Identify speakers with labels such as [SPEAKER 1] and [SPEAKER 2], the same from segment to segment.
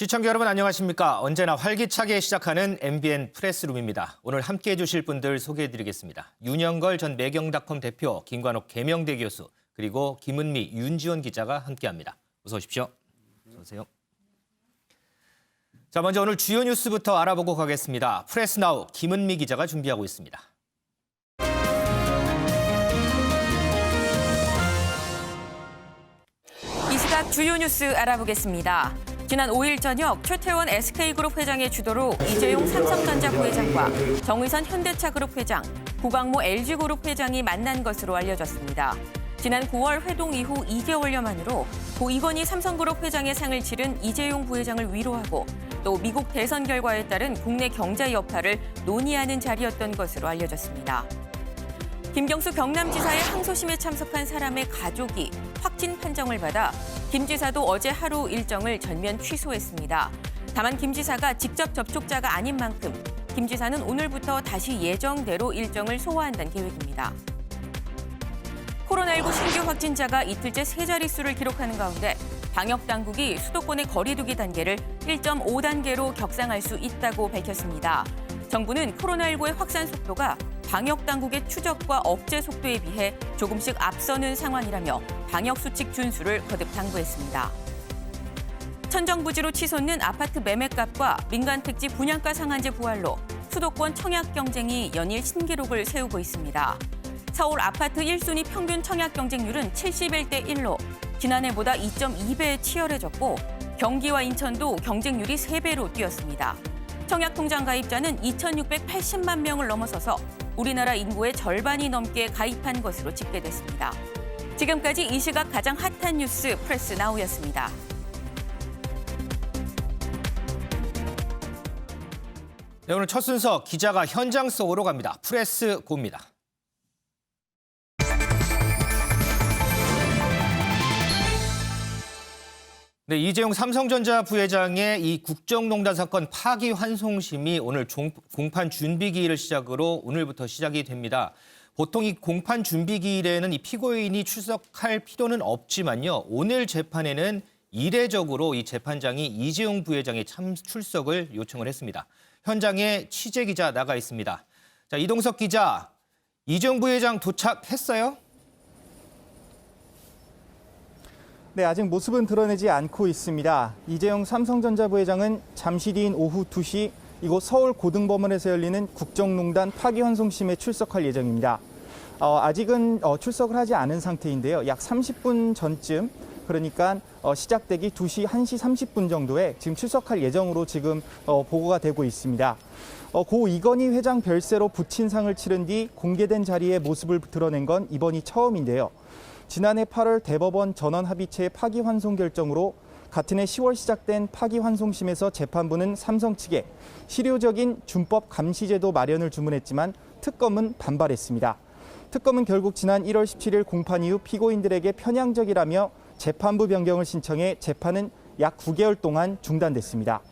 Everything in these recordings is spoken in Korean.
[SPEAKER 1] 시청자 여러분 안녕하십니까? 언제나 활기차게 시작하는 MBN 프레스룸입니다. 오늘 함께해 주실 분들 소개해드리겠습니다. 윤영걸 전 매경닷컴 대표, 김관옥 계명대 교수, 그리고 김은미, 윤지원 기자가 함께합니다. 어서 오십시오. 어서 오세요. 자, 먼저 오늘 주요 뉴스부터 알아보고 가겠습니다. 프레스나우 김은미 기자가 준비하고 있습니다.
[SPEAKER 2] 이 시각 주요 뉴스 알아보겠습니다. 지난 5일 저녁 최태원 SK그룹 회장의 주도로 이재용 삼성전자 부회장과 정의선 현대차그룹 회장, 구광모 LG그룹 회장이 만난 것으로 알려졌습니다. 지난 9월 회동 이후 2개월여 만으로 고 이건희 삼성그룹 회장의 상을 치른 이재용 부회장을 위로하고 또 미국 대선 결과에 따른 국내 경제 여파를 논의하는 자리였던 것으로 알려졌습니다. 김경수 경남지사의 항소심에 참석한 사람의 가족이 확진 판정을 받아 김 지사도 어제 하루 일정을 전면 취소했습니다. 다만 김 지사가 직접 접촉자가 아닌 만큼 김 지사는 오늘부터 다시 예정대로 일정을 소화한다는 계획입니다. 코로나19 신규 확진자가 이틀째 세 자릿수를 기록하는 가운데 방역당국이 수도권의 거리 두기 단계를 1.5단계로 격상할 수 있다고 밝혔습니다. 정부는 코로나19의 확산 속도가 방역당국의 추적과 억제 속도에 비해 조금씩 앞서는 상황이라며 방역수칙 준수를 거듭 당부했습니다. 천정부지로 치솟는 아파트 매매값과 민간택지 분양가 상한제 부활로 수도권 청약 경쟁이 연일 신기록을 세우고 있습니다. 서울 아파트 1순위 평균 청약 경쟁률은 71대 1로 지난해보다 2.2배 치열해졌고 경기와 인천도 경쟁률이 3배로 뛰었습니다. 청약통장 가입자는 2,680만 명을 넘어서서 우리나라 인구의 절반이 넘게 가입한 것으로 집계됐습니다. 지금까지 이 시각 가장 핫한 뉴스 프레스나우였습니다.
[SPEAKER 1] 네, 오늘 첫 순서 기자가 현장 속으로 갑니다. 프레스고입니다. 네, 이재용 삼성전자 부회장의 이 국정농단 사건 파기환송심이 오늘 공판 준비기일을 시작으로 오늘부터 시작이 됩니다. 보통 이 공판 준비기일에는 이 피고인이 출석할 필요는 없지만요. 오늘 재판에는 이례적으로 이 재판장이 이재용 부회장의 출석을 요청을 했습니다. 현장에 취재기자 나가 있습니다. 자, 이동석 기자, 이재용 부회장 도착했어요?
[SPEAKER 3] 네, 아직 모습은 드러내지 않고 있습니다. 이재용 삼성전자 부회장은 잠시 뒤인 오후 2시 이곳 서울 고등법원에서 열리는 국정농단 파기환송심에 출석할 예정입니다. 아직은 출석을 하지 않은 상태인데요. 약 30분 전쯤, 그러니까 시작되기 1시 30분 정도에 지금 출석할 예정으로 지금 보고가 되고 있습니다. 고 이건희 회장 별세로 부친상을 치른 뒤 공개된 자리에 모습을 드러낸 건 이번이 처음인데요. 지난해 8월 대법원 전원합의체의 파기환송 결정으로 같은 해 10월 시작된 파기환송심에서 재판부는 삼성 측에 실효적인 준법 감시제도 마련을 주문했지만 특검은 반발했습니다. 특검은 결국 지난 1월 17일 공판 이후 피고인들에게 편향적이라며 재판부 변경을 신청해 재판은 약 9개월 동안 중단됐습니다.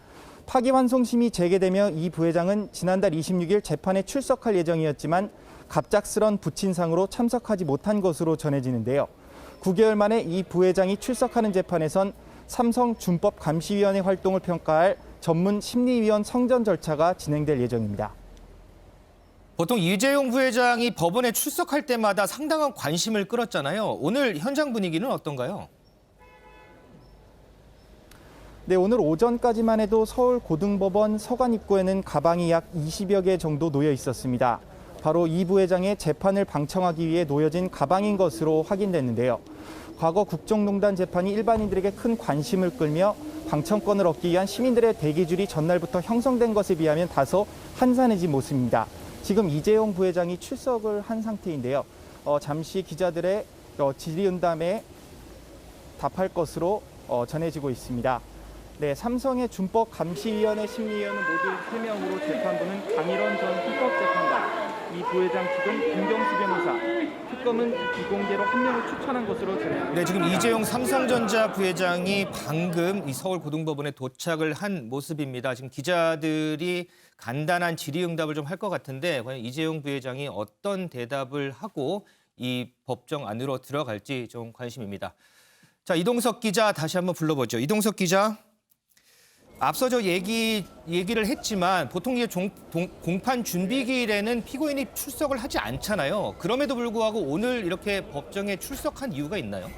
[SPEAKER 3] 파기환송심이 재개되며 이 부회장은 지난달 26일 재판에 출석할 예정이었지만 갑작스런 부친상으로 참석하지 못한 것으로 전해지는데요. 9개월 만에 이 부회장이 출석하는 재판에선 삼성 준법감시위원회 활동을 평가할 전문 심리위원 성전 절차가 진행될 예정입니다.
[SPEAKER 1] 보통 이재용 부회장이 법원에 출석할 때마다 상당한 관심을 끌었잖아요. 오늘 현장 분위기는 어떤가요?
[SPEAKER 3] 네, 오늘 오전까지만 해도 서울 고등법원 서관 입구에는 가방이 약 20여 개 정도 놓여 있었습니다. 바로 이 부회장의 재판을 방청하기 위해 놓여진 가방인 것으로 확인됐는데요. 과거 국정농단 재판이 일반인들에게 큰 관심을 끌며 방청권을 얻기 위한 시민들의 대기줄이 전날부터 형성된 것에 비하면 다소 한산해진 모습입니다. 지금 이재용 부회장이 출석을 한 상태인데요. 잠시 기자들의 질의응답에 답할 것으로 전해지고 있습니다. 네, 삼성의 준법감시위원회 심리위원은 모두 3명으로 재판부는 강일원 전 헌법재판관, 이 부회장 측은 김경수 변호사, 특검은 비공개로 한 명을 추천한 것으로 전해집니다.
[SPEAKER 1] 네, 지금 이재용 삼성전자 부회장이 방금 이 서울 고등법원에 도착을 한 모습입니다. 지금 기자들이 간단한 질의응답을 좀 할 것 같은데 과연 이재용 부회장이 어떤 대답을 하고 이 법정 안으로 들어갈지 좀 관심입니다. 자, 이동석 기자 다시 한번 불러보죠. 이동석 기자. 앞서 저 얘기를 했지만 보통 이제 공판 준비기일에는 피고인이 출석을 하지 않잖아요. 그럼에도 불구하고 오늘 이렇게 법정에 출석한 이유가 있나요?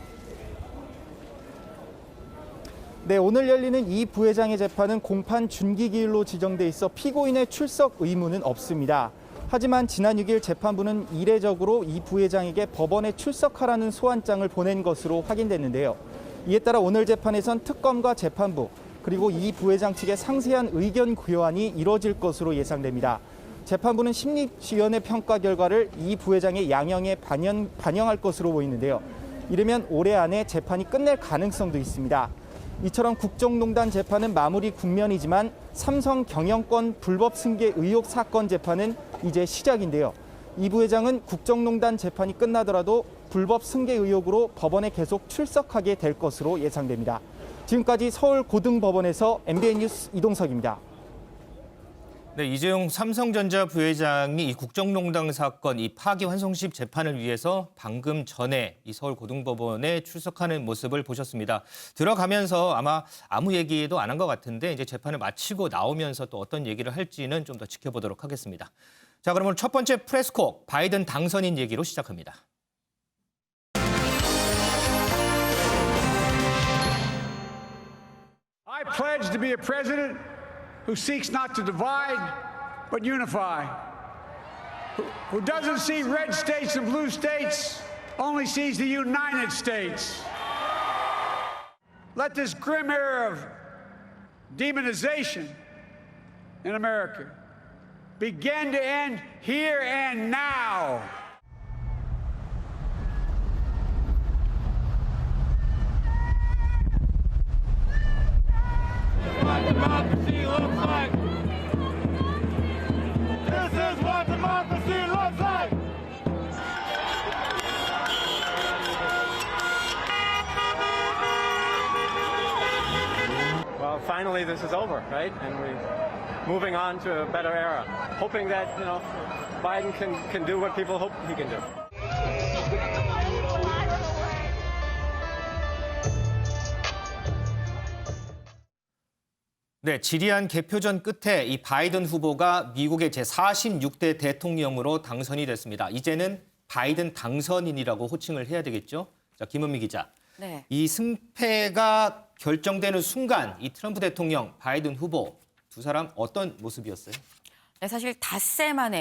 [SPEAKER 3] 네, 오늘 열리는 이 부회장의 재판은 공판 준기기일로 지정돼 있어 피고인의 출석 의무는 없습니다. 하지만 지난 6일 재판부는 이례적으로 이 부회장에게 법원에 출석하라는 소환장을 보낸 것으로 확인됐는데요. 이에 따라 오늘 재판에선 특검과 재판부 그리고 이 부회장 측의 상세한 의견 교환이 이뤄질 것으로 예상됩니다. 재판부는 심리위원회 평가 결과를 이 부회장의 양형에 반영할 것으로 보이는데요. 이르면 올해 안에 재판이 끝낼 가능성도 있습니다. 이처럼 국정농단 재판은 마무리 국면이지만 삼성 경영권 불법 승계 의혹 사건 재판은 이제 시작인데요. 이 부회장은 국정농단 재판이 끝나더라도 불법 승계 의혹으로 법원에 계속 출석하게 될 것으로 예상됩니다. 지금까지 서울고등법원에서 MBN 뉴스 이동석입니다.
[SPEAKER 1] 네, 이재용 삼성전자 부회장이 이 국정농단 사건 이 파기환송심 재판을 위해서 방금 전에 이 서울고등법원에 출석하는 모습을 보셨습니다. 들어가면서 아마 아무 얘기도 안 한 것 같은데 이제 재판을 마치고 나오면서 또 어떤 얘기를 할지는 좀 더 지켜보도록 하겠습니다. 자, 그러면 첫 번째 프레스콕 바이든 당선인 얘기로 시작합니다.
[SPEAKER 4] I pledge to be a president who seeks not to divide, but unify, who doesn't see red states and blue states, only sees the United States. Let this grim era of demonization in America begin to end here and now.
[SPEAKER 5] What democracy looks like. This is what democracy looks like.
[SPEAKER 6] Well, finally this is over, right? And we're moving on to a better era. Hoping that, Biden can do what people hope he can do.
[SPEAKER 1] 네, 지리한 개표전 끝에 이 바이든 후보가 미국의 제46대 대통령으로 당선이 됐습니다. 이제는 바이든 당선인이라고 호칭을 해야 되겠죠? 자, 김은미 기자.
[SPEAKER 2] 네.
[SPEAKER 1] 이 승패가 결정되는 순간 이 트럼프 대통령, 바이든 후보 두 사람 어떤 모습이었어요?
[SPEAKER 2] 네, 사실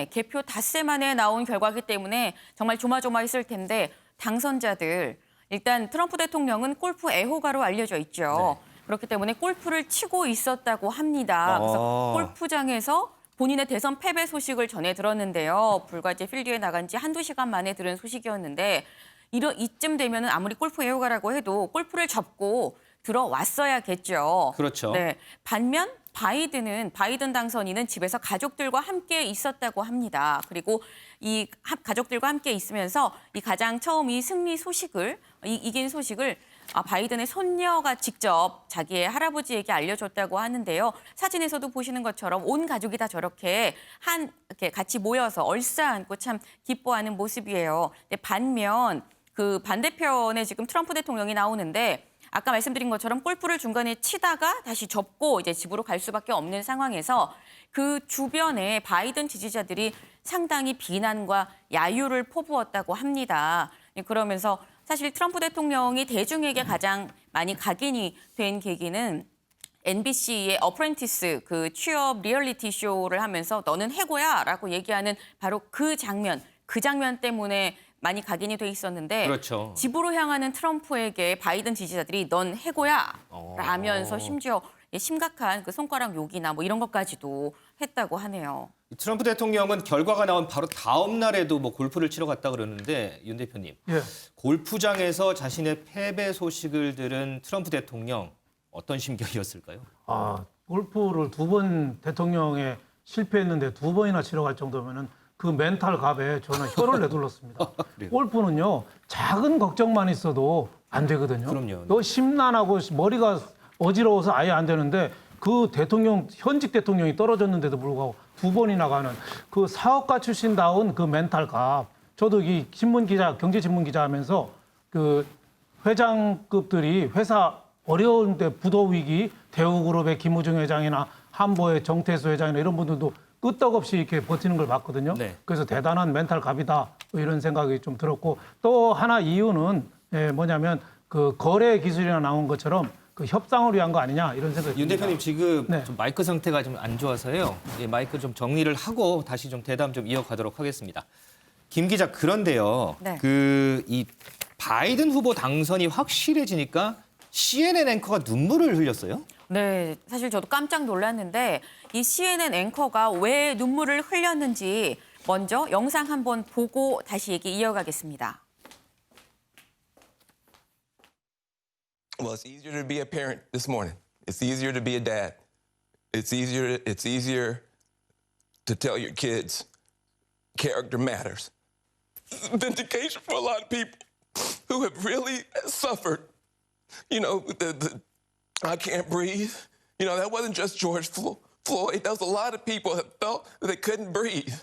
[SPEAKER 2] 개표 닷새 만에 나온 결과이기 때문에 정말 조마조마했을 텐데 당선자들, 일단 트럼프 대통령은 골프 애호가로 알려져 있죠.
[SPEAKER 1] 네.
[SPEAKER 2] 그렇기 때문에 골프를 치고 있었다고 합니다. 그래서 골프장에서 본인의 대선 패배 소식을 전해 들었는데요. 불과 이제 필드에 나간 지 한두 시간 만에 들은 소식이었는데 이쯤 되면 아무리 골프 애호가라고 해도 골프를 접고 들어왔어야겠죠.
[SPEAKER 1] 그렇죠.
[SPEAKER 2] 네. 반면 바이든 당선인은 집에서 가족들과 함께 있었다고 합니다. 그리고 이 가족들과 함께 있으면서 가장 처음 이 승리 소식을 이긴 소식을 바이든의 손녀가 직접 자기의 할아버지에게 알려줬다고 하는데요. 사진에서도 보시는 것처럼 온 가족이 다 저렇게 이렇게 같이 모여서 얼싸안고 참 기뻐하는 모습이에요. 근데 반면 그 반대편에 지금 트럼프 대통령이 나오는데 아까 말씀드린 것처럼 골프를 중간에 치다가 다시 접고 이제 집으로 갈 수밖에 없는 상황에서 그 주변에 바이든 지지자들이 상당히 비난과 야유를 포부었다고 합니다. 그러면서 사실 트럼프 대통령이 대중에게 가장 많이 각인이 된 계기는 NBC의 어프렌티스 그 취업 리얼리티 쇼를 하면서 너는 해고야라고 얘기하는 바로 그 장면 때문에 많이 각인이 돼 있었는데
[SPEAKER 1] 그렇죠.
[SPEAKER 2] 집으로 향하는 트럼프에게 바이든 지지자들이 넌 해고야 라면서 심지어 심각한 그 손가락 욕이나 뭐 이런 것까지도 했다고 하네요.
[SPEAKER 1] 트럼프 대통령은 결과가 나온 바로 다음 날에도 뭐 골프를 치러 갔다 그러는데 윤 대표님,
[SPEAKER 7] 예.
[SPEAKER 1] 골프장에서 자신의 패배 소식을 들은 트럼프 대통령 어떤 심경이었을까요?
[SPEAKER 7] 골프를 두 번 대통령에 실패했는데 두 번이나 치러 갈 정도면은 그 멘탈 값에 저는 혀를 내둘렀습니다. 골프는요, 작은 걱정만 있어도 안 되거든요.
[SPEAKER 1] 그럼요.
[SPEAKER 7] 너 심란하고 머리가 어지러워서 아예 안 되는데 그 현직 대통령이 떨어졌는데도 불구하고 두 번이나 가는 그 사업가 출신다운 그 멘탈 값. 저도 이 경제신문 기자 하면서 그 회장급들이 회사 어려운데 부도 위기 대우그룹의 김우중 회장이나 한보의 정태수 회장이나 이런 분들도 끄떡없이 이렇게 버티는 걸 봤거든요.
[SPEAKER 1] 네.
[SPEAKER 7] 그래서 대단한 멘탈 갑이다 뭐 이런 생각이 좀 들었고 또 하나 이유는 뭐냐면 그 거래 기술이나 나온 것처럼 그 협상을 위한 거 아니냐 이런 생각이
[SPEAKER 1] 윤
[SPEAKER 7] 듭니다.
[SPEAKER 1] 대표님 지금
[SPEAKER 7] 네.
[SPEAKER 1] 좀 마이크 상태가 좀 안 좋아서요. 예, 마이크 좀 정리를 하고 다시 좀 대담 좀 이어가도록 하겠습니다. 김 기자, 그런데요.
[SPEAKER 2] 네.
[SPEAKER 1] 이 바이든 후보 당선이 확실해지니까 CNN 앵커가 눈물을 흘렸어요?
[SPEAKER 2] 네, 사실 저도 깜짝 놀랐는데 이 CNN 앵커가 왜 눈물을 흘렸는지 먼저 영상 한번 보고 다시 얘기 이어가겠습니다.
[SPEAKER 8] Well, it's easier to be a parent this morning. It's easier to be a dad. It's easier to tell your kids character matters. Vindication for a lot of people who have really suffered. You know, the I can't breathe. You know, that wasn't just George Floyd. That was a lot of people that felt that they couldn't breathe.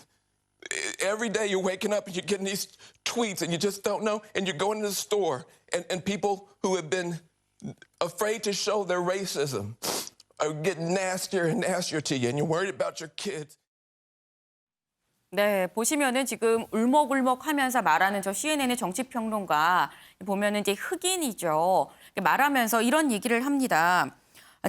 [SPEAKER 8] Every day you're waking up and you're getting these tweets and you just don't know. And you're going to the store and people who have been afraid to show their racism are getting nastier and nastier to you. And you're worried about your kids.
[SPEAKER 2] 네, 보시면은 지금 울먹울먹하면서 말하는 저 CNN의 정치평론가 보면은 이제 흑인이죠. 말하면서 이런 얘기를 합니다.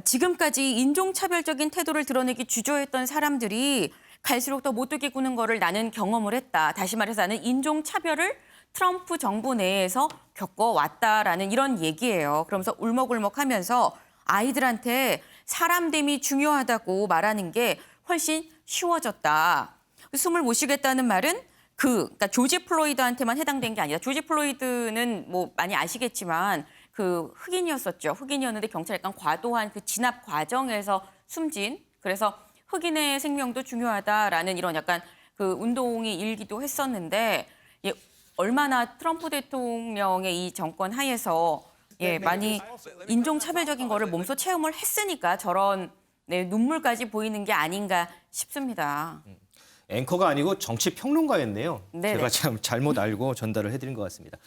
[SPEAKER 2] 지금까지 인종차별적인 태도를 드러내기 주저했던 사람들이 갈수록 더 못되게 구는 거를 나는 경험을 했다. 다시 말해서 나는 인종차별을 트럼프 정부 내에서 겪어왔다라는 이런 얘기예요. 그러면서 울먹울먹하면서 아이들한테 사람됨이 중요하다고 말하는 게 훨씬 쉬워졌다. 숨을 못 쉬겠다는 말은 그러니까 조지 플로이드한테만 해당된 게 아니라 조지 플로이드는 뭐 많이 아시겠지만 그 흑인이었었죠. 흑인이었는데 경찰이 약간 과도한 그 진압 과정에서 숨진 그래서 흑인의 생명도 중요하다라는 이런 약간 그 운동이 일기도 했었는데 예, 얼마나 트럼프 대통령의 이 정권 하에서 예, 많이 인종차별적인 거를 몸소 체험을 했으니까 저런 네, 눈물까지 보이는 게 아닌가 싶습니다.
[SPEAKER 1] 앵커가 아니고 정치평론가였네요.
[SPEAKER 2] 네네.
[SPEAKER 1] 제가 참 잘못 알고 전달을 해드린 것 같습니다.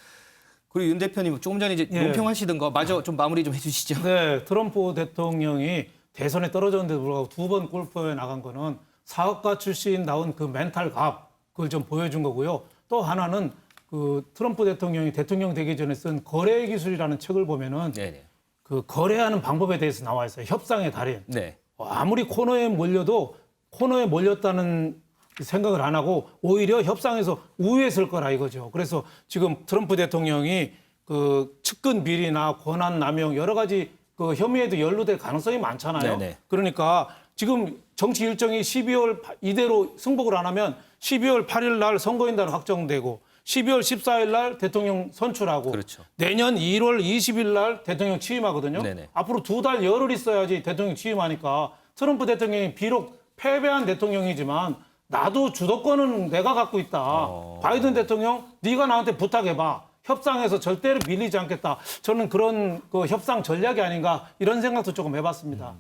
[SPEAKER 1] 그리고 윤 대표님 조금 전에 이제
[SPEAKER 7] 예.
[SPEAKER 1] 논평하시던 거 마저 좀 마무리 좀 해주시죠.
[SPEAKER 7] 네, 트럼프 대통령이 대선에 떨어졌는데도 불구하고 두 번 골프에 나간 거는 사업가 출신다운 그 멘탈 갑 그걸 좀 보여준 거고요. 또 하나는 그 트럼프 대통령이 대통령 되기 전에 쓴 거래 기술이라는 책을 보면은
[SPEAKER 1] 네네.
[SPEAKER 7] 그 거래하는 방법에 대해서 나와 있어요. 협상의 달인.
[SPEAKER 1] 네.
[SPEAKER 7] 아무리 코너에 몰려도 코너에 몰렸다는 생각을 안 하고 오히려 협상에서 우위에 설 거라 이거죠. 그래서 지금 트럼프 대통령이 그 측근 비리나 권한 남용 여러 가지 그 혐의에도 연루될 가능성이 많잖아요.
[SPEAKER 1] 네네.
[SPEAKER 7] 그러니까 지금 정치 일정이 12월 이대로 승복을 안 하면 12월 8일 날 선거인단 확정되고 12월 14일 날 대통령 선출하고
[SPEAKER 1] 그렇죠.
[SPEAKER 7] 내년 1월 20일 날 대통령 취임하거든요.
[SPEAKER 1] 네네.
[SPEAKER 7] 앞으로 2달 열흘 있어야지 대통령 취임하니까 트럼프 대통령이 비록 패배한 대통령이지만 나도 주도권은 내가 갖고 있다. 바이든 대통령 네가 나한테 부탁해봐. 협상에서 절대로 밀리지 않겠다. 저는 그런 그 협상 전략이 아닌가 이런 생각도 조금 해봤습니다.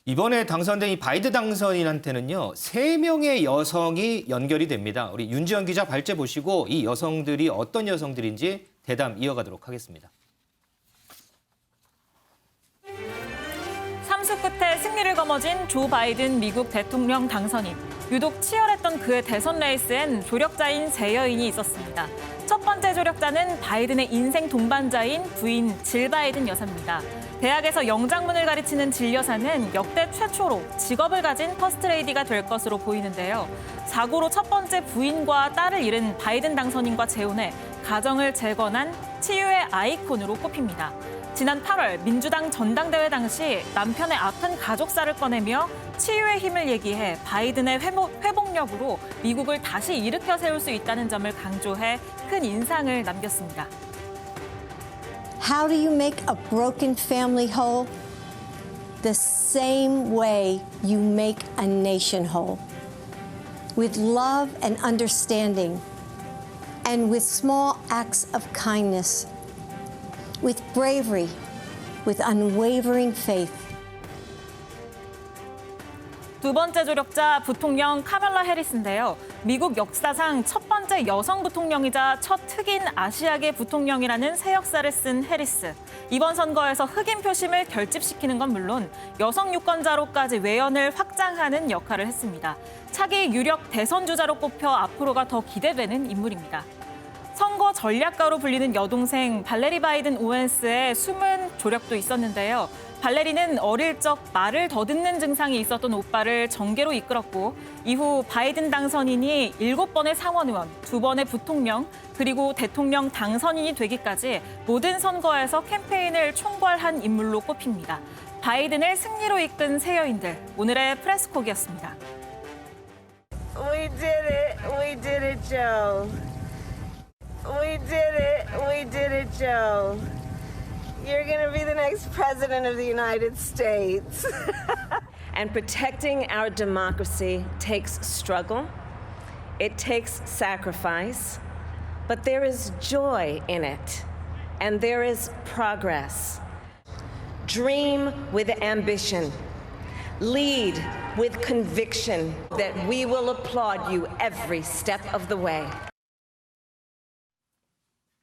[SPEAKER 1] 이번에 당선된 이 바이든 당선인한테는요 3명의 여성이 연결이 됩니다. 우리 윤지연 기자 발제 보시고 이 여성들이 어떤 여성들인지 대담 이어가도록 하겠습니다.
[SPEAKER 9] 삼수 끝에 승리를 거머쥔 조 바이든 미국 대통령 당선인. 유독 치열했던 그의 대선 레이스엔 조력자인 세 여인이 있었습니다. 첫 번째 조력자는 바이든의 인생 동반자인 부인 질 바이든 여사입니다. 대학에서 영장문을 가르치는 질 여사는 역대 최초로 직업을 가진 퍼스트레이디가 될 것으로 보이는데요. 사고로 첫 번째 부인과 딸을 잃은 바이든 당선인과 재혼해 가정을 재건한 치유의 아이콘으로 꼽힙니다. 지난 8월 민주당 전당대회 당시 남편의 아픈 가족사를 꺼내며 치유의 힘을 얘기해 바이든의 회복력으로 미국을 다시 일으켜 세울 수 있다는 점을 강조해 큰 인상을 남겼습니다.
[SPEAKER 10] How do you make a broken family whole? The same way you make a nation whole. With love and understanding, and with small acts of kindness. With bravery, with unwavering faith.
[SPEAKER 9] 두 번째 조력자 부통령 카멀라 해리스인데요. 미국 역사상 첫 번째 여성 부통령이자 첫 흑인 아시아계 부통령이라는 새 역사를 쓴 해리스. 이번 선거에서 흑인 표심을 결집시키는 건 물론 여성 유권자로까지 외연을 확장하는 역할을 했습니다. 차기 유력 대선 주자로 꼽혀 앞으로가 더 기대되는 인물입니다. 선거 전략가로 불리는 여동생 발레리 바이든 오웬스의 숨은 조력도 있었는데요. 발레리는 어릴 적 말을 더듬는 증상이 있었던 오빠를 정계로 이끌었고 이후 바이든 당선인이 7번의 상원의원, 2번의 부통령, 그리고 대통령 당선인이 되기까지 모든 선거에서 캠페인을 총괄한 인물로 꼽힙니다. 바이든을 승리로 이끈 새 여인들, 오늘의 프레스콕이었습니다.
[SPEAKER 11] We did it. We did it, Joe. We did it. We did it, Joe. You're going to be the next president of the United States. And protecting our democracy takes struggle. It takes sacrifice. But there is joy in it. And there is progress. Dream with ambition. Lead with conviction that we will applaud you every step of the way.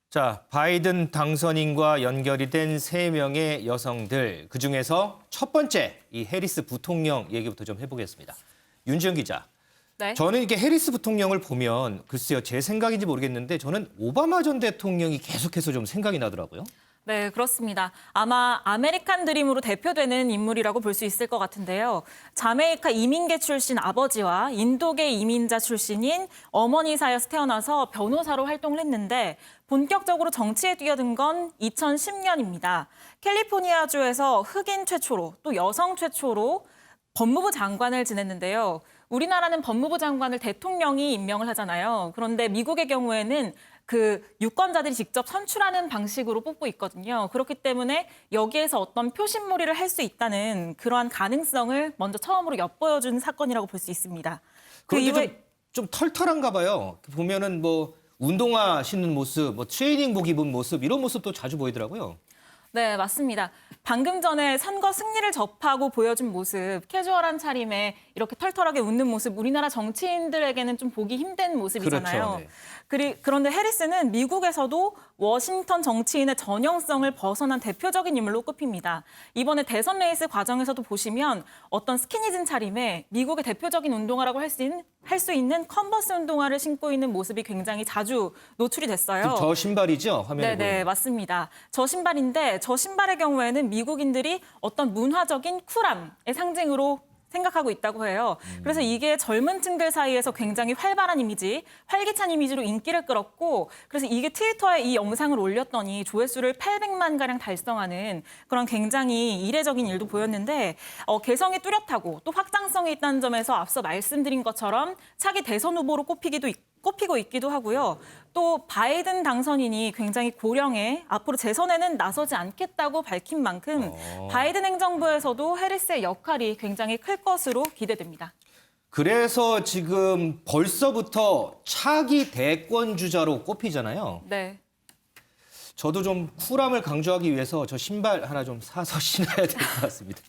[SPEAKER 1] 자, 바이든 당선인과 연결이 된 3명의 여성들, 그중에서 첫 번째 이 해리스 부통령 얘기부터 좀 해보겠습니다. 윤지영 기자.
[SPEAKER 9] 네.
[SPEAKER 1] 저는 이렇게 해리스 부통령을 보면 글쎄요, 제 생각인지 모르겠는데 저는 오바마 전 대통령이 계속해서 좀 생각이 나더라고요.
[SPEAKER 9] 네, 그렇습니다. 아마 아메리칸 드림으로 대표되는 인물이라고 볼 수 있을 것 같은데요. 자메이카 이민계 출신 아버지와 인도계 이민자 출신인 어머니 사이에서 태어나서 변호사로 활동을 했는데 본격적으로 정치에 뛰어든 건 2010년입니다. 캘리포니아주에서 흑인 최초로 또 여성 최초로 법무부 장관을 지냈는데요. 우리나라는 법무부 장관을 대통령이 임명을 하잖아요. 그런데 미국의 경우에는 그 유권자들이 직접 선출하는 방식으로 뽑고 있거든요. 그렇기 때문에 여기에서 어떤 표심몰이를 할 수 있다는 그러한 가능성을 먼저 처음으로 엿보여준 사건이라고 볼 수 있습니다.
[SPEAKER 1] 그런데 좀 털털한가 봐요. 보면은 뭐 운동화 신는 모습, 뭐 트레이닝복 입은 모습 이런 모습도 자주 보이더라고요.
[SPEAKER 9] 네, 맞습니다. 방금 전에 선거 승리를 접하고 보여준 모습, 캐주얼한 차림에 이렇게 털털하게 웃는 모습, 우리나라 정치인들에게는 좀 보기 힘든 모습이잖아요.
[SPEAKER 1] 그렇죠, 네.
[SPEAKER 9] 그런데 해리스는 미국에서도 워싱턴 정치인의 전형성을 벗어난 대표적인 인물로 꼽힙니다. 이번에 대선 레이스 과정에서도 보시면 어떤 스키니진 차림에 미국의 대표적인 운동화라고 할 수 있는 컨버스 운동화를 신고 있는 모습이 굉장히 자주 노출이 됐어요.
[SPEAKER 1] 저 신발이죠? 화면에
[SPEAKER 9] 네, 맞습니다. 저 신발인데 저 신발의 경우에는 미국인들이 어떤 문화적인 쿨함의 상징으로 생각하고 있다고 해요. 그래서 이게 젊은 층들 사이에서 굉장히 활발한 이미지, 활기찬 이미지로 인기를 끌었고 그래서 이게 트위터에 이 영상을 올렸더니 조회수를 800만 가량 달성하는 그런 굉장히 이례적인 일도 보였는데 개성이 뚜렷하고 또 확장성이 있다는 점에서 앞서 말씀드린 것처럼 차기 대선 후보로 꼽히고 있기도 하고요. 또 바이든 당선인이 굉장히 고령에 앞으로 재선에는 나서지 않겠다고 밝힌 만큼 바이든 행정부에서도 해리스의 역할이 굉장히 클 것으로 기대됩니다.
[SPEAKER 1] 그래서 지금 벌써부터 차기 대권 주자로 꼽히잖아요.
[SPEAKER 9] 네.
[SPEAKER 1] 저도 좀 쿨함을 강조하기 위해서 저 신발 하나 좀 사서 신어야 될 것 같습니다.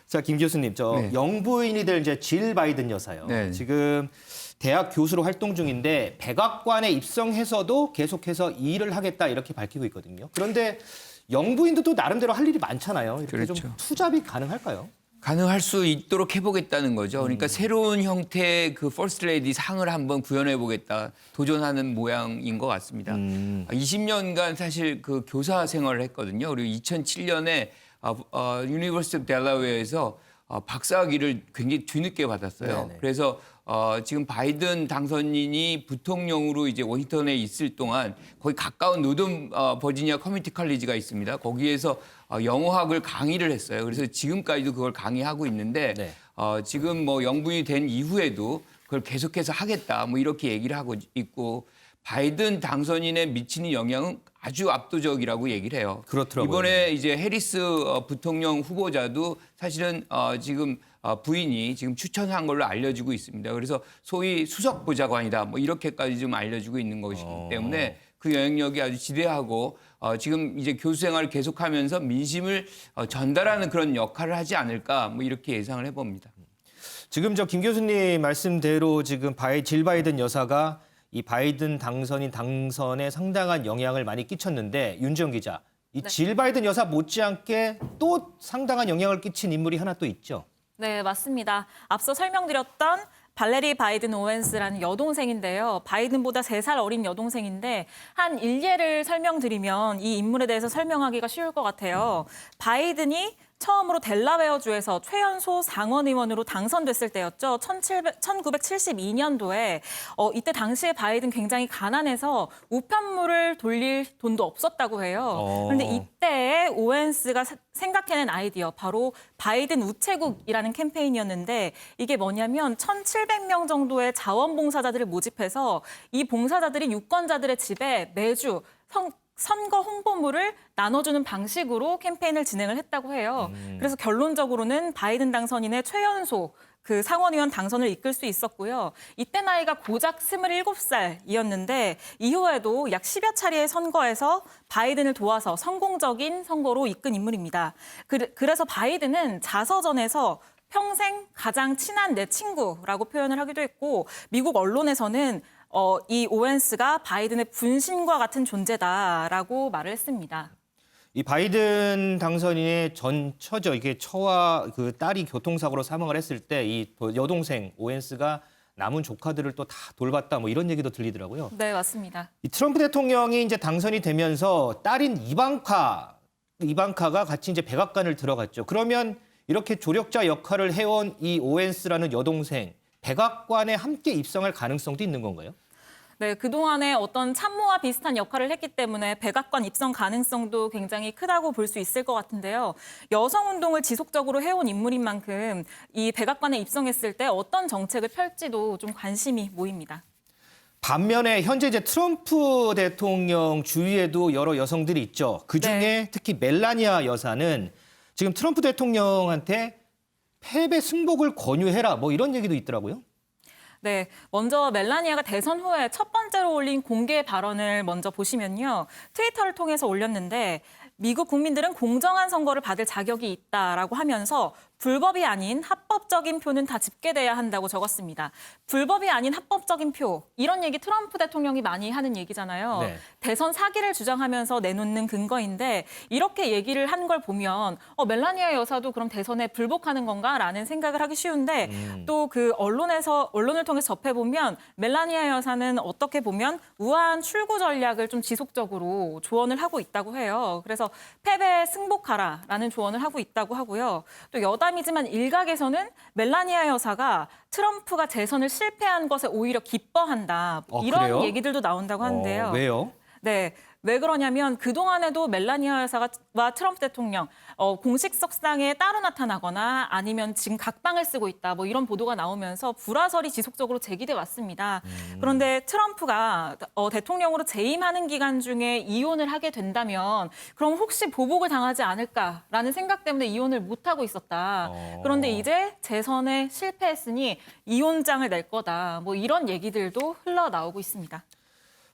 [SPEAKER 1] 자, 김 교수님, 저 영부인이 될 이제 질 바이든 여사요.
[SPEAKER 12] 네.
[SPEAKER 1] 지금 대학 교수로 활동 중인데 백악관에 입성해서도 계속해서 이 일을 하겠다 이렇게 밝히고 있거든요. 그런데 영부인도 또 나름대로 할 일이 많잖아요. 이렇게
[SPEAKER 12] 그렇죠.
[SPEAKER 1] 좀 투잡이 가능할까요?
[SPEAKER 12] 가능할 수 있도록 해보겠다는 거죠. 그러니까 새로운 형태의 그 퍼스트 레이디 상을 한번 구현해보겠다, 도전하는 모양인 것 같습니다. 20년간 사실 그 교사 생활을 했거든요. 그리고 2007년에 유니버시티 오브 델라웨어에서 박사학위를 굉장히 뒤늦게 받았어요.
[SPEAKER 1] 네네.
[SPEAKER 12] 그래서 지금 바이든 당선인이 부통령으로 이제 워싱턴에 있을 동안 거기 가까운 노던 버지니아 커뮤니티 칼리지가 있습니다. 거기에서 영어학을 강의를 했어요. 그래서 지금까지도 그걸 강의하고 있는데
[SPEAKER 1] 네.
[SPEAKER 12] 지금 뭐 영부인이 된 이후에도 그걸 계속해서 하겠다 뭐 이렇게 얘기를 하고 있고 바이든 당선인에 미치는 영향은 아주 압도적이라고 얘기를 해요.
[SPEAKER 1] 그렇더라고요.
[SPEAKER 12] 이번에 이제 해리스 부통령 후보자도 사실은 지금 부인이 지금 추천한 걸로 알려지고 있습니다. 그래서 소위 수석 보좌관이다 뭐 이렇게까지 좀 알려지고 있는 것이기 때문에 그 영향력이 아주 지대하고 지금 이제 교수 생활을 계속하면서 민심을 전달하는 그런 역할을 하지 않을까 뭐 이렇게 예상을 해봅니다.
[SPEAKER 1] 지금 저 김 교수님 말씀대로 지금 질 바이든 여사가 이 바이든 당선인 당선에 상당한 영향을 많이 끼쳤는데 윤지영 기자, 이 질 바이든 여사 못지않게 또 상당한 영향을 끼친 인물이 하나 또 있죠.
[SPEAKER 9] 네, 맞습니다. 앞서 설명드렸던 발레리 바이든 오웬스라는 여동생인데요. 바이든보다 3살 어린 여동생인데 한 일례를 설명드리면 이 인물에 대해서 설명하기가 쉬울 것 같아요. 바이든이 처음으로 델라웨어주에서 최연소 상원의원으로 당선됐을 때였죠. 1972년도에 이때 당시에 바이든 굉장히 가난해서 우편물을 돌릴 돈도 없었다고 해요. 그런데 이때 오웬스가 생각해낸 아이디어, 바로 바이든 우체국이라는 캠페인이었는데 이게 뭐냐면 1,700명 정도의 자원봉사자들을 모집해서 이 봉사자들이 유권자들의 집에 매주 선거 홍보물을 나눠주는 방식으로 캠페인을 진행을 했다고 해요. 그래서 결론적으로는 바이든 당선인의 최연소 그 상원의원 당선을 이끌 수 있었고요. 이때 나이가 고작 27살이었는데 이후에도 약 10여 차례의 선거에서 바이든을 도와서 성공적인 선거로 이끈 인물입니다. 그래서 바이든은 자서전에서 평생 가장 친한 내 친구라고 표현을 하기도 했고 미국 언론에서는 이 오웬스가 바이든의 분신과 같은 존재다라고 말을 했습니다.
[SPEAKER 1] 이 바이든 당선인의 전 처죠. 이게 처와 그 딸이 교통사고로 사망을 했을 때 이 여동생 오웬스가 남은 조카들을 또 다 돌봤다 뭐 이런 얘기도 들리더라고요.
[SPEAKER 9] 네, 맞습니다.
[SPEAKER 1] 이 트럼프 대통령이 이제 당선이 되면서 딸인 이방카가 같이 이제 백악관을 들어갔죠. 그러면 이렇게 조력자 역할을 해온 이 오웬스라는 여동생 백악관에 함께 입성할 가능성도 있는 건가요?
[SPEAKER 9] 네, 그동안에 어떤 참모와 비슷한 역할을 했기 때문에 백악관 입성 가능성도 굉장히 크다고 볼 수 있을 것 같은데요. 여성운동을 지속적으로 해온 인물인 만큼 이 백악관에 입성했을 때 어떤 정책을 펼지도 좀 관심이 모입니다.
[SPEAKER 1] 반면에 현재 이제 트럼프 대통령 주위에도 여러 여성들이 있죠. 그중에
[SPEAKER 9] 네.
[SPEAKER 1] 특히 멜라니아 여사는 지금 트럼프 대통령한테 패배 승복을 권유해라 뭐 이런 얘기도 있더라고요.
[SPEAKER 9] 네, 먼저 멜라니아가 대선 후에 첫 번째로 올린 공개 발언을 먼저 보시면요. 트위터를 통해서 올렸는데 미국 국민들은 공정한 선거를 받을 자격이 있다라고 하면서 불법이 아닌 합법적인 표는 다 집계돼야 한다고 적었습니다. 불법이 아닌 합법적인 표, 이런 얘기 트럼프 대통령이 많이 하는 얘기잖아요.
[SPEAKER 1] 네.
[SPEAKER 9] 대선 사기를 주장하면서 내놓는 근거인데 이렇게 얘기를 한 걸 보면 멜라니아 여사도 그럼 대선에 불복하는 건가라는 생각을 하기 쉬운데 또 그 언론을 통해서 접해보면 멜라니아 여사는 어떻게 보면 우아한 출구 전략을 좀 지속적으로 조언을 하고 있다고 해요. 그래서 패배에 승복하라라는 조언을 하고 있다고 하고요. 또 여담이지만 일각에서는 멜라니아 여사가 트럼프가 재선을 실패한 것에 오히려 기뻐한다. 이런
[SPEAKER 1] 그래요?
[SPEAKER 9] 얘기들도 나온다고 하는데요.
[SPEAKER 1] 왜요?
[SPEAKER 9] 네. 왜 그러냐면 그동안에도 멜라니아 여사와 트럼프 대통령 공식석상에 따로 나타나거나 아니면 지금 각방을 쓰고 있다 뭐 이런 보도가 나오면서 불화설이 지속적으로 제기돼 왔습니다. 그런데 트럼프가 대통령으로 재임하는 기간 중에 이혼을 하게 된다면 그럼 혹시 보복을 당하지 않을까라는 생각 때문에 이혼을 못하고 있었다. 그런데 이제 재선에 실패했으니 이혼장을 낼 거다. 뭐 이런 얘기들도 흘러나오고 있습니다.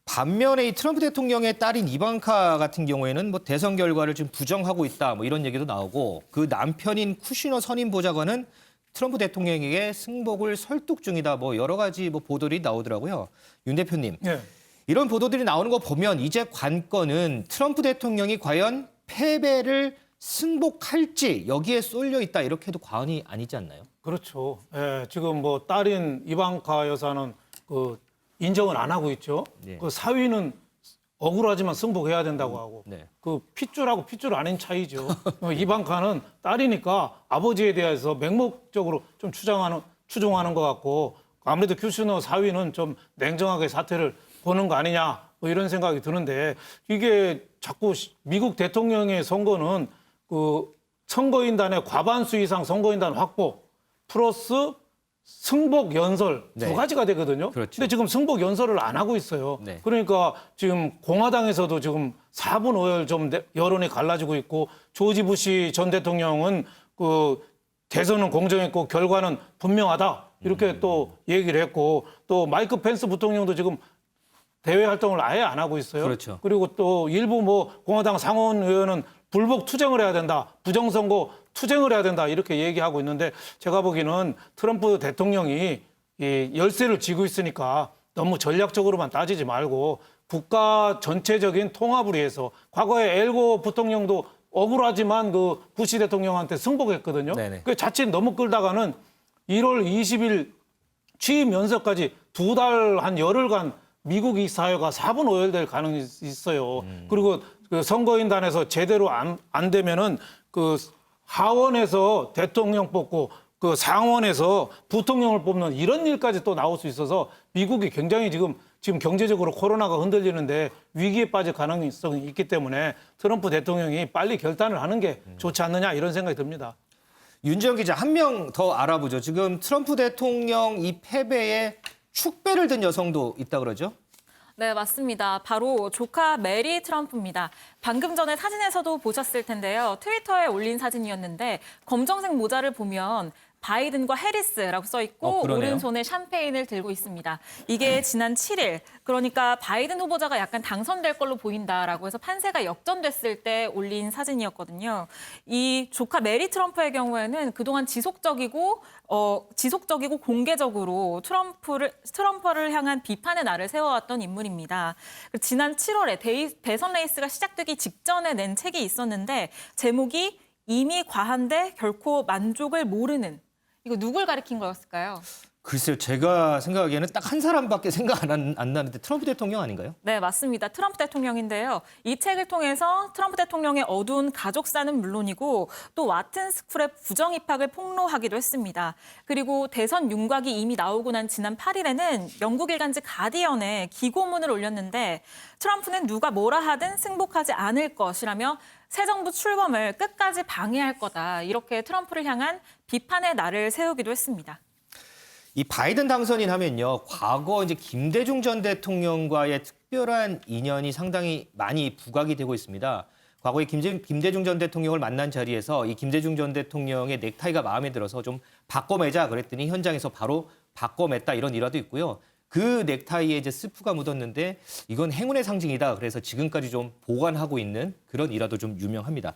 [SPEAKER 1] 반면에 이 트럼프 대통령의 딸인 이방카 같은 경우에는 뭐 대선 결과를 좀 부정하고 있다 뭐 이런 얘기도 나오고 그 남편인 쿠시너 선임 보좌관은 트럼프 대통령에게 승복을 설득 중이다 뭐 여러 가지 뭐 보도들이 나오더라고요. 윤 대표님.
[SPEAKER 7] 네.
[SPEAKER 1] 이런 보도들이 나오는 거 보면 이제 관건은 트럼프 대통령이 과연 패배를 승복할지 여기에 쏠려 있다 이렇게 해도 과언이 아니지 않나요?
[SPEAKER 7] 그렇죠. 예, 지금 뭐 딸인 이방카 여사는 인정을 안 하고 있죠.
[SPEAKER 1] 네.
[SPEAKER 7] 그 사위는 억울하지만 승복해야 된다고 하고
[SPEAKER 1] 네.
[SPEAKER 7] 그 핏줄하고 핏줄 아닌 차이죠. 이방카는 딸이니까 아버지에 대해서 맹목적으로 좀 추종하는 것 같고 아무래도 쿠시너 사위는 좀 냉정하게 사태를 보는 거 아니냐 뭐 이런 생각이 드는데 이게 자꾸 미국 대통령의 선거는 그 선거인단의 과반수 이상 선거인단 확보 플러스 승복 연설
[SPEAKER 1] 네.
[SPEAKER 7] 두 가지가 되거든요.
[SPEAKER 1] 그렇죠.
[SPEAKER 7] 근데 지금 승복 연설을 안 하고 있어요.
[SPEAKER 1] 네.
[SPEAKER 7] 그러니까 지금 공화당에서도 지금 4분 5열 좀 여론이 갈라지고 있고 조지 부시 전 대통령은 그 대선은 공정했고 결과는 분명하다 이렇게 또 얘기를 했고 또 마이크 펜스 부통령도 지금 대외 활동을 아예 안 하고 있어요.
[SPEAKER 1] 그렇죠.
[SPEAKER 7] 그리고 또 일부 뭐 공화당 상원 의원은 불복 투쟁을 해야 된다. 부정선거 투쟁을 해야 된다. 이렇게 얘기하고 있는데 제가 보기에는 트럼프 대통령이 이 열세를 쥐고 있으니까 너무 전략적으로만 따지지 말고 국가 전체적인 통합을 위해서 과거에 엘고 부통령도 억울하지만 그 부시 대통령한테 승복했거든요.
[SPEAKER 1] 네네.
[SPEAKER 7] 그 자칫 너무 끌다가는 1월 20일 취임 연설까지 2달 한 열흘간 미국 사회가 4분 오열될 가능성이 있어요. 그리고 그 선거인단에서 제대로 안 되면은 그 하원에서 대통령 뽑고 그 상원에서 부통령을 뽑는 이런 일까지 또 나올 수 있어서 미국이 굉장히 지금 경제적으로 코로나가 흔들리는데 위기에 빠질 가능성이 있기 때문에 트럼프 대통령이 빨리 결단을 하는 게 좋지 않느냐 이런 생각이 듭니다.
[SPEAKER 1] 윤지영 기자, 한 명 더 알아보죠. 지금 트럼프 대통령 이 패배에 축배를 든 여성도 있다 그러죠?
[SPEAKER 9] 네, 맞습니다. 바로 조카 메리 트럼프입니다. 방금 전에 사진에서도 보셨을 텐데요. 트위터에 올린 사진이었는데 검정색 모자를 보면 바이든과 해리스라고 써 있고
[SPEAKER 1] 그러네요.
[SPEAKER 9] 오른손에 샴페인을 들고 있습니다. 이게 지난 7일, 그러니까 바이든 후보자가 약간 당선될 걸로 보인다라고 해서 판세가 역전됐을 때 올린 사진이었거든요. 이 조카 메리 트럼프의 경우에는 그동안 지속적이고 공개적으로 트럼프를 향한 비판의 날을 세워왔던 인물입니다. 지난 7월에 대선 레이스가 시작되기 직전에 낸 책이 있었는데 제목이 이미 과한데 결코 만족을 모르는, 이거 누굴 가리킨 거였을까요?
[SPEAKER 1] 글쎄요, 제가 생각하기에는 딱 한 사람밖에 생각 안 나는데 트럼프 대통령 아닌가요?
[SPEAKER 9] 네, 맞습니다. 트럼프 대통령인데요. 이 책을 통해서 트럼프 대통령의 어두운 가족사는 물론이고 또 와튼 스쿨의 부정 입학을 폭로하기도 했습니다. 그리고 대선 윤곽이 이미 나오고 난 지난 8일에는 영국 일간지 가디언에 기고문을 올렸는데 트럼프는 누가 뭐라 하든 승복하지 않을 것이라며 새 정부 출범을 끝까지 방해할 거다. 이렇게 트럼프를 향한 비판의 날을 세우기도 했습니다.
[SPEAKER 1] 이 바이든 당선인 하면요, 과거 이제 김대중 전 대통령과의 특별한 인연이 상당히 많이 부각이 되고 있습니다. 과거에 김대중 전 대통령을 만난 자리에서 이 김대중 전 대통령의 넥타이가 마음에 들어서 좀 바꿔매자 그랬더니 현장에서 바로 바꿔맸다 이런 일화도 있고요. 그 넥타이에 이제 스프가 묻었는데 이건 행운의 상징이다. 그래서 지금까지 좀 보관하고 있는 그런 일화도 좀 유명합니다.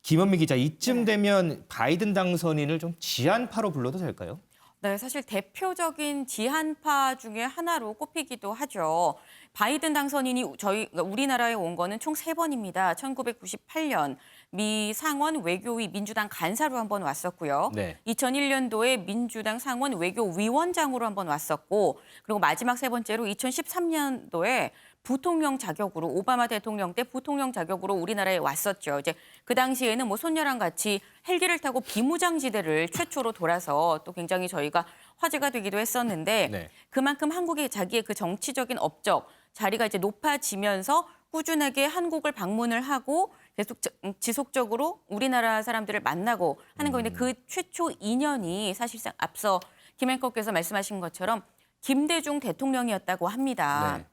[SPEAKER 1] 김원미 기자, 이쯤 되면 바이든 당선인을 좀 지한파로 불러도 될까요?
[SPEAKER 2] 네, 사실 대표적인 지한파 중에 하나로 꼽히기도 하죠. 바이든 당선인이 우리나라에 온 거는 총 3번입니다. 1998년 미 상원 외교위 민주당 간사로 한번 왔었고요.
[SPEAKER 1] 네.
[SPEAKER 2] 2001년도에 민주당 상원 외교위원장으로 한번 왔었고, 그리고 마지막 3번째로 2013년도에 부통령 자격으로, 오바마 대통령 때 부통령 자격으로 우리나라에 왔었죠. 이제 그 당시에는 뭐 손녀랑 같이 헬기를 타고 비무장지대를 최초로 돌아서 또 굉장히 저희가 화제가 되기도 했었는데,
[SPEAKER 1] 네.
[SPEAKER 2] 그만큼 한국이 자기의 그 정치적인 업적, 자리가 이제 높아지면서 꾸준하게 한국을 방문을 하고 계속 지속적으로 우리나라 사람들을 만나고 하는 거인데, 그 최초 인연이 사실상 앞서 김 앵커께서 말씀하신 것처럼 김대중 대통령이었다고 합니다.
[SPEAKER 1] 네.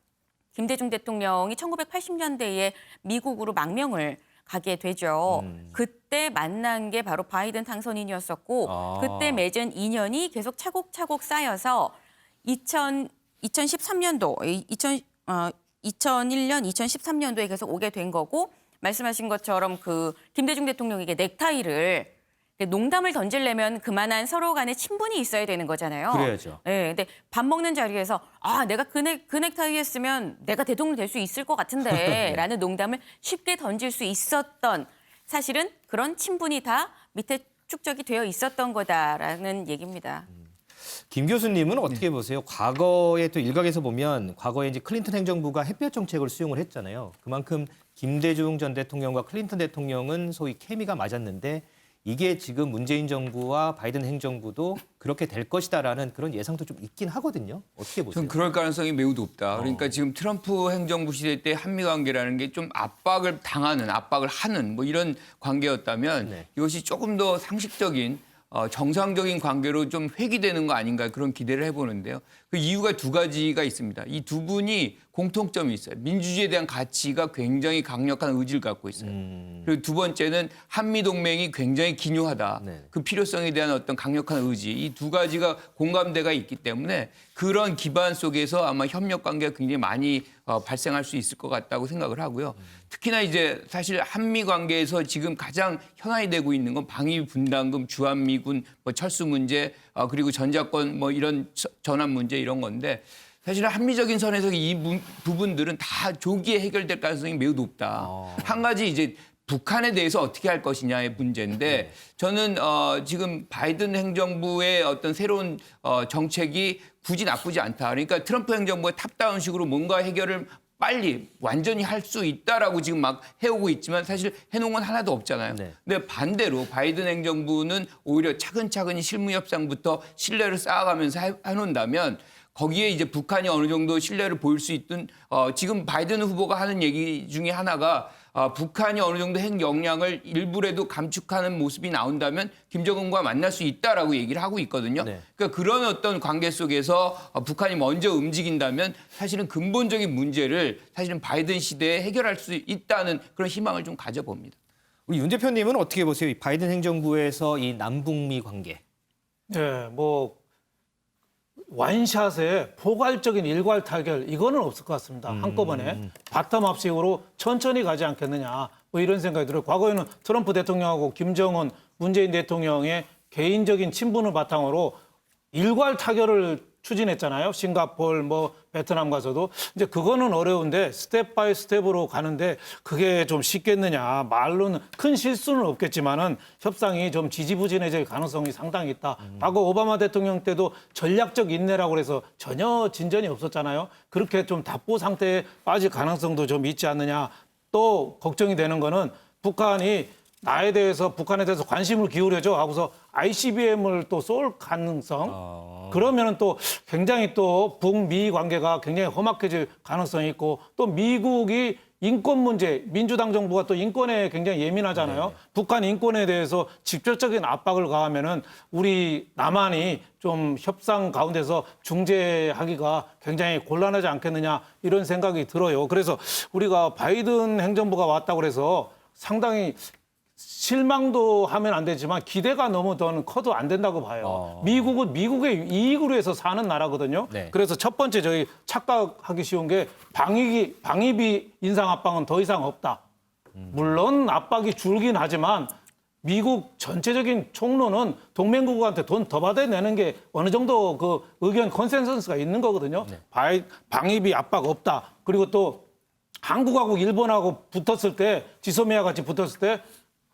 [SPEAKER 2] 김대중 대통령이 1980년대에 미국으로 망명을 가게 되죠. 그때 만난 게 바로 바이든 당선인이었었고, 그때 맺은 인연이 계속 차곡차곡 쌓여서 2013년도, 2001년, 2013년도에 계속 오게 된 거고, 말씀하신 것처럼 그 김대중 대통령에게 넥타이를, 농담을 던지려면 그만한 서로 간에 친분이 있어야 되는 거잖아요.
[SPEAKER 1] 그래야죠.
[SPEAKER 2] 네, 근데 밥 먹는 자리에서 내가 그 넥타이 했으면 내가 대통령 될 수 있을 것 같은데 라는 농담을 쉽게 던질 수 있었던, 사실은 그런 친분이 다 밑에 축적이 되어 있었던 거다라는 얘기입니다.
[SPEAKER 1] 김 교수님은 어떻게 보세요? 과거에 또 일각에서 보면 과거에 이제 클린턴 행정부가 햇볕 정책을 수용을 했잖아요. 그만큼 김대중 전 대통령과 클린턴 대통령은 소위 케미가 맞았는데 이게 지금 문재인 정부와 바이든 행정부도 그렇게 될 것이다라는 그런 예상도 좀 있긴 하거든요. 어떻게 보세요?
[SPEAKER 12] 전 그럴 가능성이 매우 높다. 그러니까 지금 트럼프 행정부 시대 때 한미 관계라는 게 좀 압박을 하는 뭐 이런 관계였다면
[SPEAKER 1] 네.
[SPEAKER 12] 이것이 조금 더 상식적인 정상적인 관계로 좀 회귀되는 거 아닌가 그런 기대를 해보는데요. 그 이유가 두 가지가 있습니다. 이 두 분이 공통점이 있어요. 민주주의에 대한 가치가 굉장히 강력한 의지를 갖고 있어요. 그리고 두 번째는 한미동맹이 굉장히 기묘하다.
[SPEAKER 1] 네.
[SPEAKER 12] 그 필요성에 대한 어떤 강력한 의지. 이 두 가지가 공감대가 있기 때문에 그런 기반 속에서 아마 협력 관계가 굉장히 많이 발생할 수 있을 것 같다고 생각을 하고요. 특히나 이제 사실 한미 관계에서 지금 가장 현안이 되고 있는 건 방위 분담금, 주한미군, 뭐 철수 문제, 그리고 전자권 뭐 이런 전환 문제 이런 건데 사실은 합리적인 선에서 이 부분들은 다 조기에 해결될 가능성이 매우 높다. 한 가지 이제 북한에 대해서 어떻게 할 것이냐의 문제인데 저는 지금 바이든 행정부의 어떤 새로운 정책이 굳이 나쁘지 않다. 그러니까 트럼프 행정부의 탑다운식으로 뭔가 해결을 빨리 완전히 할 수 있다라고 지금 막 해오고 있지만 사실 해놓은 건 하나도 없잖아요.
[SPEAKER 1] 네.
[SPEAKER 12] 근데 반대로 바이든 행정부는 오히려 차근차근히 실무 협상부터 신뢰를 쌓아가면서 해놓는다면 거기에 이제 북한이 어느 정도 신뢰를 보일 수 있든 지금 바이든 후보가 하는 얘기 중에 하나가 북한이 어느 정도 핵 역량을 일부라도 감축하는 모습이 나온다면 김정은과 만날 수 있다라고 얘기를 하고 있거든요.
[SPEAKER 1] 네.
[SPEAKER 12] 그러니까 그런 어떤 관계 속에서 북한이 먼저 움직인다면 사실은 근본적인 문제를 사실은 바이든 시대에 해결할 수 있다는 그런 희망을 좀 가져봅니다.
[SPEAKER 1] 우리 윤 대표님은 어떻게 보세요? 이 바이든 행정부에서 이 남북미 관계.
[SPEAKER 7] 네, 뭐 완샷에 포괄적인 일괄 타결 이거는 없을 것 같습니다. 한꺼번에 바텀업식으로 천천히 가지 않겠느냐 뭐 이런 생각이 들어요. 과거에는 트럼프 대통령하고 김정은, 문재인 대통령의 개인적인 친분을 바탕으로 일괄 타결을 추진했잖아요. 싱가포르, 뭐 베트남 가서도. 이제 그거는 어려운데 스텝 바이 스텝으로 가는데 그게 좀 쉽겠느냐. 말로는 큰 실수는 없겠지만은 협상이 좀 지지부진해질 가능성이 상당히 있다. 과거 오바마 대통령 때도 전략적 인내라고 그래서 전혀 진전이 없었잖아요. 그렇게 좀 답보 상태에 빠질 가능성도 좀 있지 않느냐. 또 걱정이 되는 거는 북한에 대해서 관심을 기울여줘 하고서 ICBM을 또 쏠 가능성. 그러면은 또 굉장히 또 북미 관계가 굉장히 험악해질 가능성이 있고 또 미국이 인권 문제, 민주당 정부가 또 인권에 굉장히 예민하잖아요. 네. 북한 인권에 대해서 직접적인 압박을 가하면은 우리 남한이 좀 협상 가운데서 중재하기가 굉장히 곤란하지 않겠느냐 이런 생각이 들어요. 그래서 우리가 바이든 행정부가 왔다고 그래서 상당히 실망도 하면 안 되지만 기대가 너무 더는 커도 안 된다고 봐요. 미국은 미국의 이익으로 해서 사는 나라거든요.
[SPEAKER 1] 네.
[SPEAKER 7] 그래서 첫 번째 저희 착각하기 쉬운 게 방위비 인상 압박은 더 이상 없다. 물론 압박이 줄긴 하지만 미국 전체적인 총론은 동맹국한테 돈 더 받아내는 게 어느 정도 그 의견 컨센서스가 있는 거거든요. 네. 방위비 압박 없다. 그리고 또 한국하고 일본하고 붙었을 때 지소미아 같이 붙었을 때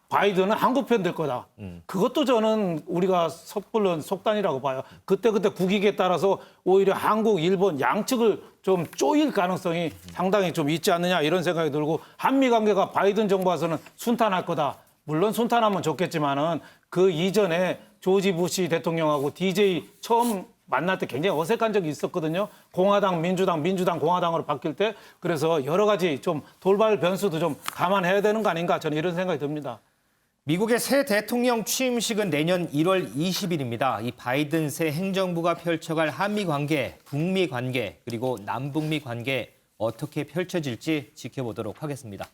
[SPEAKER 7] 바이든은 한국 편 될 거다. 그것도 저는 우리가 섣불른 속단이라고 봐요. 그때 국익에 따라서 오히려 한국, 일본 양측을 좀 쪼일 가능성이 상당히 좀 있지 않느냐 이런 생각이 들고 한미 관계가 바이든 정부 와서는 순탄할 거다. 물론 순탄하면 좋겠지만은 그 이전에 조지 부시 대통령하고 DJ 처음 만날 때 굉장히 어색한 적이 있었거든요. 공화당, 민주당, 공화당으로 바뀔 때. 그래서 여러 가지 좀 돌발 변수도 좀 감안해야 되는 거 아닌가 저는 이런 생각이 듭니다.
[SPEAKER 1] 미국의 새 대통령 취임식은 내년 1월 20일입니다. 이 바이든 새 행정부가 펼쳐갈 한미 관계, 북미 관계, 그리고 남북미 관계 어떻게 펼쳐질지 지켜보도록 하겠습니다.